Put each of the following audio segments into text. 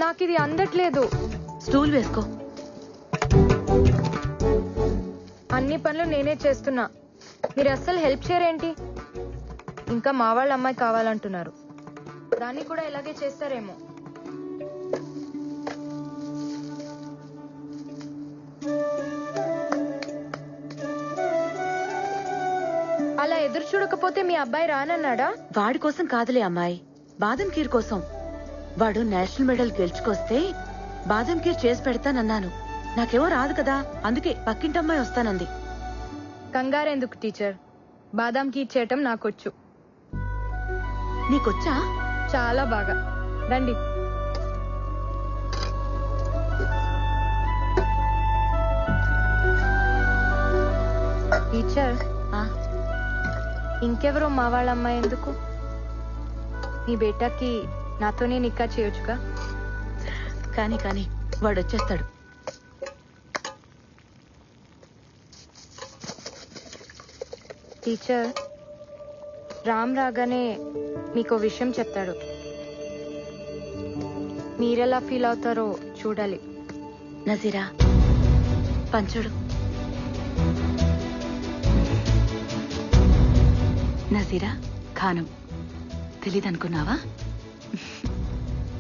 నాకు ఇది అందట్లేదు. స్టూల్ వేసుకో. అన్ని పనులు నేనే చేస్తున్నా, మీరు అస్సలు హెల్ప్ చేయరేంటి? ఇంకా మా వాళ్ళ అమ్మాయి కావాలంటున్నారు, దాన్ని కూడా ఇలాగే చేస్తారేమో. అలా ఎదురు చూడకపోతే మీ అబ్బాయి రానన్నాడా? వాడి కోసం కాదులే అమ్మాయి, బాదం ఖీర్ కోసం. వాడు నేషనల్ మెడల్ గెలుచుకొస్తే బాదం ఖీర్ చేసి పెడతానన్నాను. నాకేమో రాదు కదా, అందుకే పక్కింటమ్మాయి వస్తానంది. కంగారెందుకు టీచర్, బాదాం ఖీర్ చేయటం నాకొచ్చు. నీకొచ్చా? చాలా బాగా. రండి. టీచర్, ఇంకెవరో మా వాళ్ళ అమ్మాయి ఎందుకు? మీ బేటాకి నాతోనే నిక్కా చేయొచ్చుగా. కానీ కానీ వాడు వచ్చేస్తాడు. టీచర్, రామ్ రాగానే మీకో విషయం చెప్తాడు, మీరెలా ఫీల్ అవుతారో చూడాలి. నజీరా, పంచుడు. నజీరా ఖానం తెలీదనుకున్నావా?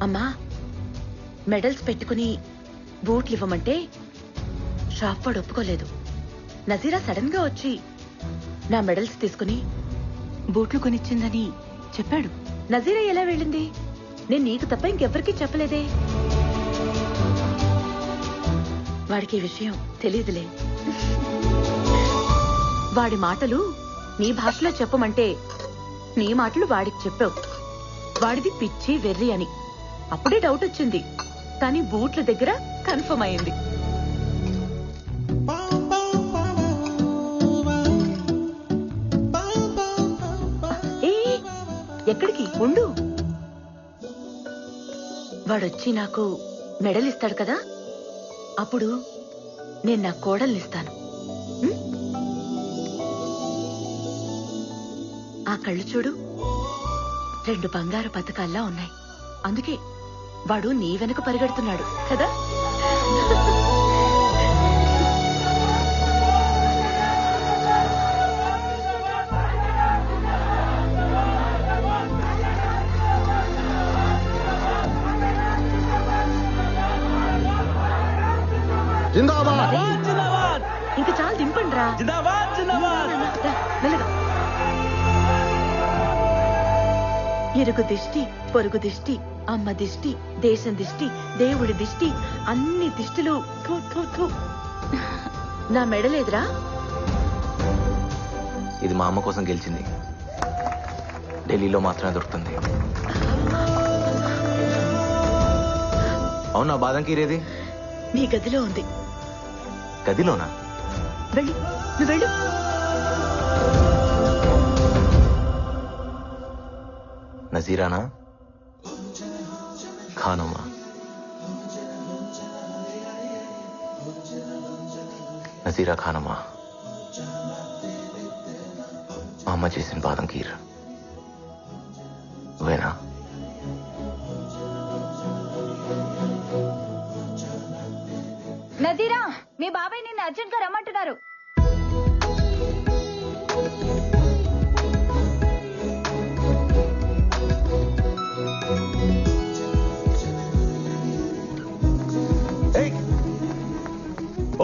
అమ్మా, మెడల్స్ పెట్టుకుని బూట్లు ఇవ్వమంటే షాప్ వాడు ఒప్పుకోలేదు. నజీరా సడన్ గా వచ్చి నా మెడల్స్ తీసుకుని బూట్లు కొనిచ్చిందని చెప్పాడు. నజీరా ఎలా వెళ్ళింది? నేను నీకు తప్ప ఇంకెవ్వరికీ చెప్పలేదే. వాడికి ఈ విషయం తెలీదులే. వాడి మాటలు నీ భాషలో చెప్పమంటే నీ మాటలు వాడికి చెప్పావు. వాడిది పిచ్చి వెర్రి అని అప్పుడే డౌట్ వచ్చింది, కానీ బూట్ల దగ్గర కన్ఫర్మ్ అయింది. ఎక్కడికి ఉండు, వాడొచ్చి నాకు మెడల్ ఇస్తాడు కదా, అప్పుడు నేను నా కోడల్నిస్తాను. ఆ కళ్ళు చూడు, 2 బంగారు పథకాల్లా ఉన్నాయి. అందుకే వాడు నీ వెనక పరిగెడుతున్నాడు కదా. ఇంకా చాలా దింపండి రా. మెల్లగా. ఇరుగు దిష్టి, పొరుగు దిష్టి, అమ్మ దిష్టి, దేశం దిష్టి, దేవుడి దిష్టి, అన్ని దిష్టిలు. నా మెడలేదురా. ఇది మా అమ్మ కోసం గెలిచింది, ఢిల్లీలో మాత్రమే దొరుకుతుంది. అవునా? బాదం ఖీర్ ఏది? నీ గదిలో ఉంది. గదిలోనా? వెళ్ళు, నువ్వు వెళ్ళు. నజీరానా ఖానమ్మా? నజీరా ఖానమ్మా, మా అమ్మ చేసిన బాదం ఖీర్ నువ్వేనా? నజీరా, మీ బాబాయ్ నిన్ను అర్జెంట్ గా రమ్మంటున్నారు.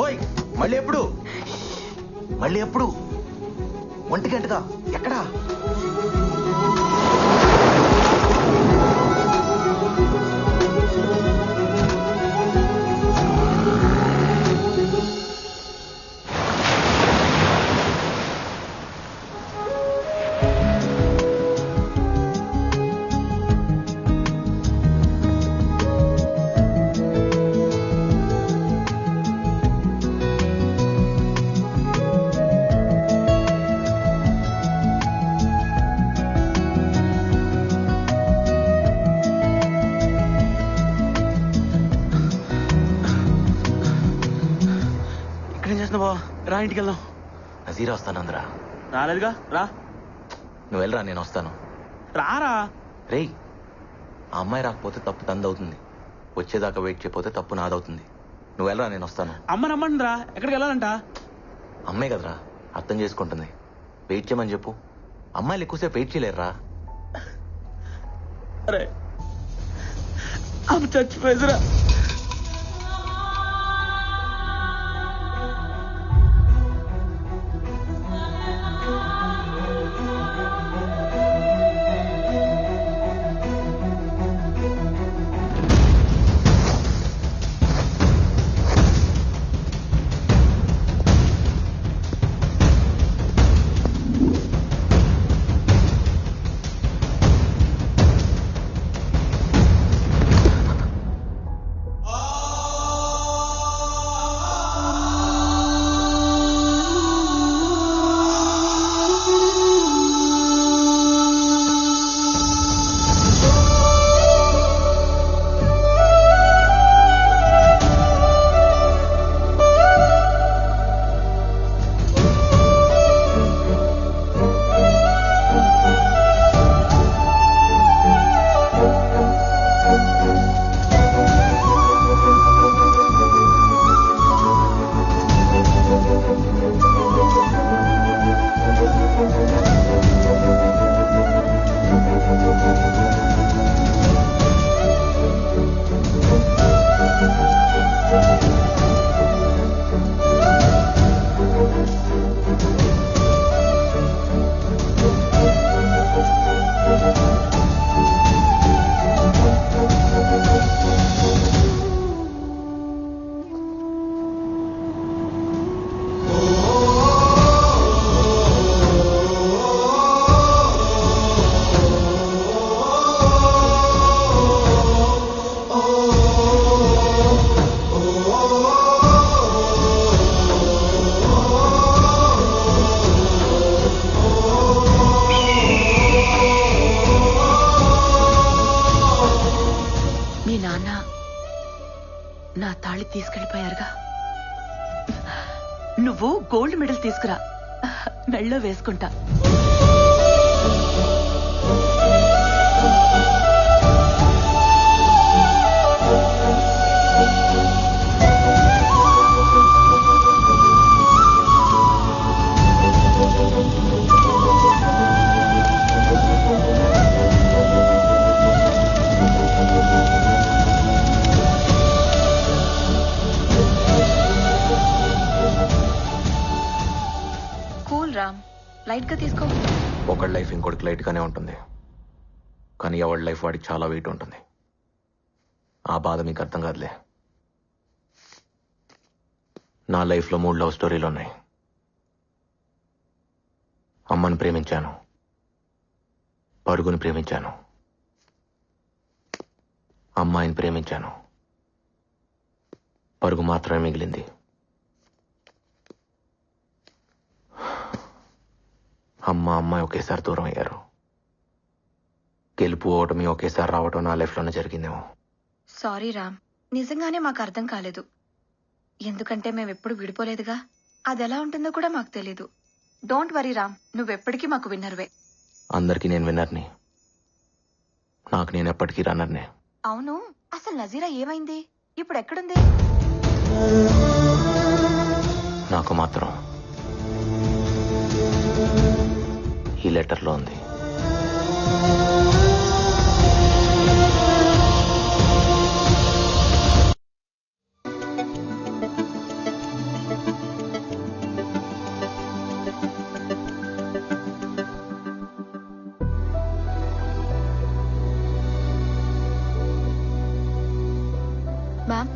ఓయ్, మళ్ళీ ఎప్పుడు? మళ్ళీ ఎప్పుడు? 1 గంటగా? ఎక్కడా? రా, ఇంటికి వెళ్దాం. నజీరా వస్తానందరా. రాలేదుగా, రా. నువ్వు వెళ్ళరా, నేను వస్తాను. రారా. రేయ్, ఆ అమ్మాయి రాకపోతే తప్పు తందవుతుంది. వచ్చేదాకా వెయిట్ చేయకపోతే తప్పు నాదవుతుంది. నువ్వు వెళ్ళరా, నేను వస్తాను. అమ్మ రమ్మంటుందిరా. ఎక్కడికి వెళ్ళాలంట? అమ్మే కదరా, అర్థం చేసుకుంటుంది. వెయిట్ చేయమని చెప్పు. అమ్మాయిలు ఎక్కువసేపు వెయిట్ చేయలేరురా. అరే అమ్మ చచ్చిపోయేదిరా. నా తాళి తీసుకెళ్లిపోయారుగా. నువ్వు గోల్డ్ మెడల్ తీసుకురా, మెళ్ళో వేసుకుంటా. లైట్ గా తీసుకో. ఒకళ్ళ లైఫ్ ఇంకోటికి లైట్ గానే ఉంటుంది, కానీ ఎవరి లైఫ్ వాడికి చాలా వెయిట్ ఉంటుంది. ఆ బాధ మీకు అర్థం కాదులే. నా లైఫ్లో 3 లవ్ స్టోరీలు ఉన్నాయి. అమ్మని ప్రేమించాను, పరుగుని ప్రేమించాను, అమ్మాయిని ప్రేమించాను. పరుగు మాత్రమే మిగిలింది. అమ్మాయి ఒకేసారి దూరం అయ్యారు. గెలుపు ఓటమి ఒకేసారి రావటం నా లైఫ్లోనే జరిగిందేమో. సారీ రామ్, నిజంగానే మాకు అర్థం కాలేదు. ఎందుకంటే మేమెప్పుడు విడిపోలేదుగా. అది ఎలా ఉంటుందో కూడా మాకు తెలీదు. డోంట్ వరీ రామ్, నువ్వెప్పటికీ మాకు విన్నర్వే. అందరికీ నేను విన్నర్ని, నాకు నేను ఎప్పటికీ రన్నర్నే. అవును, అసలు నజీరా ఏమైంది? ఇప్పుడు ఎక్కడుంది? నాకు మాత్రం ఈ లెటర్లో ఉంది. Ma'am?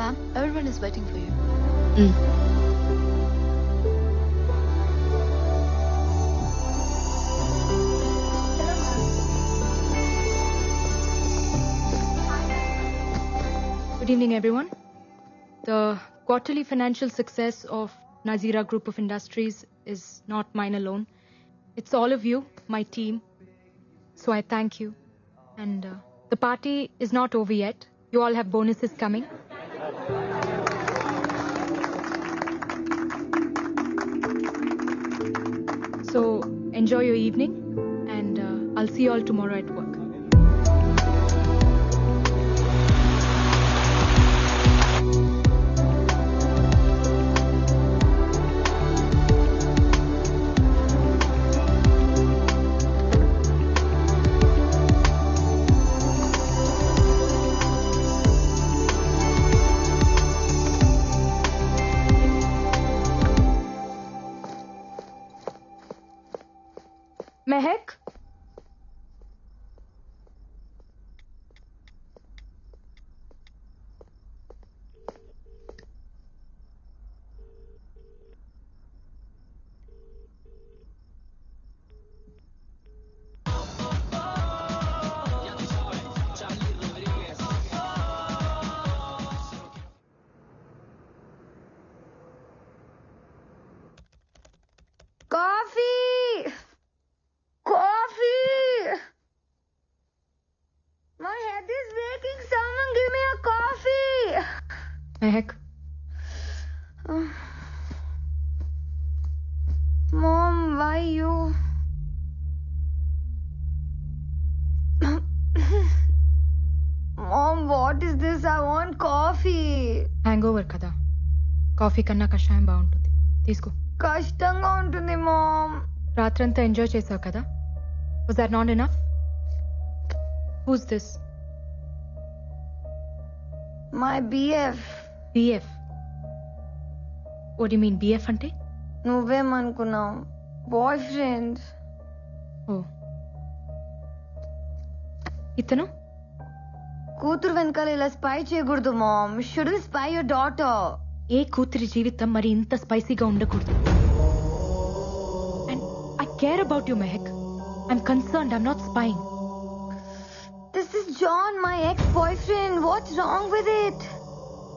Ma'am, everyone is waiting for you. Good evening, everyone. The quarterly financial success of Nazira Group of Industries is not mine alone. It's all of you, my team. So I thank you. And the party is not over yet. You all have bonuses coming. So enjoy your evening, and I'll see you all tomorrow at work. Mehak Coffee! Coffee! My head is breaking. Someone give me a coffee! Mehak Mom, why you? Mom, what is this? I want coffee. Hang over కదా coffee కన్నా కషాయం బాగుంటుంది తీసుకో కష్టంగా ఉంటుంది ma'am. రాత్రంతా enjoy చేసావు కదా was that not enough who's this my BF. BF what you mean BF అంటే నువ్వేమనుకున్నావు? Boy friend. ఓ ఇతను కూతురు వెనకాల ఇలా స్పై చేయకూడదు mom. Shouldn't spy your daughter. ఏ కూతురి జీవితం మరి ఇంత స్పైసీగా ఉండకూడదు and I care about you Mehak I'm concerned I'm not spying this is John, my ex boyfriend. What's wrong with it?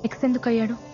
Ex ఎందుకు అయ్యాడు